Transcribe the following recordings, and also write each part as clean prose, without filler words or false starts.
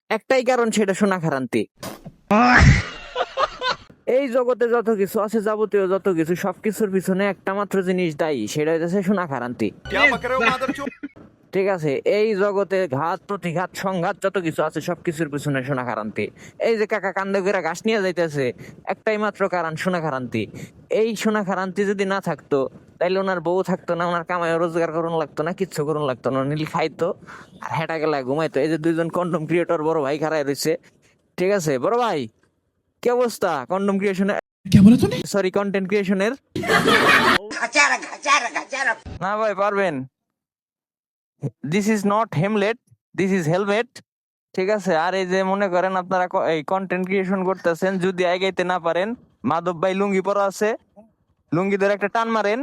একটাই কারণ, সেটা সোনাখারান্তি। এই জগতে যত কিছু আছে, যাবতীয় যত কিছু, সবকিছুর পিছনে একটা মাত্র জিনিস দায়ী, সেটা হচ্ছে সোনাখারান্তি। ঠিক আছে, এই জগতে ঘাত প্রতিঘাত সংঘাত যত কিছু আছে, সবকিছুর পিছনে সোনাখারান্তি। এই যে কাকা কান্দে করে ঘাস নিয়ে যাইতেছে, একটাই মাত্র কারণ, সোনাখারান্তি। এই সোনাখারান্তি যদি না থাকতো, তাইলে ওনার বউ থাকতো না, ওনার কামাই রোজগার করুন লাগতো না, কিচ্ছু করুন লাগতো না, নীল খাইতো আর হেঁটা গেলা ঘুমাইতো। এই যে দুইজন কন্ডম ক্রিয়েটর বড় ভাই খাড়াই রয়েছে, ঠিক আছে? বড় ভাই, কি অবস্থা কন্ডম ক্রিয়েশনের, সরি কন্টেন্ট ক্রিয়েশনের? না ভাই পারবেন, this is not Hamlet, this is helmet. ঠিক আছে, আর এই যে মনে করেন আপনারা এই কন্টেন্ট ক্রিয়েশন করতেছেন, যদি আগাইতে না পারেন, মাধব ভাই লুঙ্গি পরা আছে, লুঙ্গি ধরে একটা টান মারেন,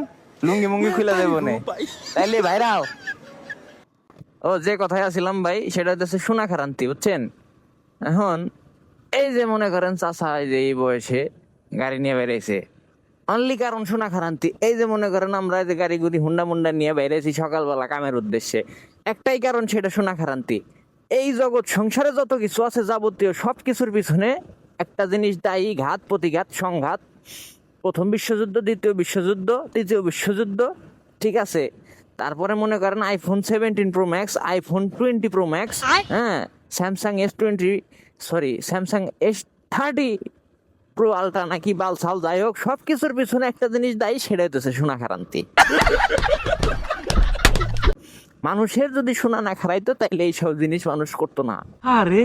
লুঙ্গি মুঙ্গি খুলে দেবো নে, তাইলে ভাইরাল। ও, যে কথায় আছিলাম ভাই, সেটা হচ্ছে সোনাখারান্তি, বুঝছেন? এখন এই যে মনে করেন চাচা এই যে এই বয়সে গাড়ি নিয়ে বেরিয়েছে, অনলি কারণ সোনাখারান্তি। এই যে মনে করেন আমরা যে গাড়ি গুড়ি হুন্ডা মুন্ডা নিয়ে বেরিয়েছি সকালবেলা কামের উদ্দেশ্যে, একটাই কারণ, সেটা সোনাখারান্তি। এই জগৎ সংসারে যত কিছু আছে, যাবতীয় সব কিছুর পিছনে একটা জিনিস দায়ী, ঘাত প্রতিঘাত সংঘাত। প্রথম বিশ্বযুদ্ধ, দ্বিতীয় বিশ্বযুদ্ধ, তৃতীয় বিশ্বযুদ্ধ, ঠিক আছে? তারপরে মনে করেন iPhone 17 pro max, iPhone 20 pro max, হ্যাঁ, Samsung S20, sorry Samsung S30 pro ultra নাকি বালসাল, যাই হোক, সবকিছুর পিছনে একটা জিনিস দায়ী, সেটা হইতেছে সোনাখারান্তি। মানুষের যদি সোনা না খারাইতো, তাইলে এইসব জিনিস মানুষ করতো না। আরে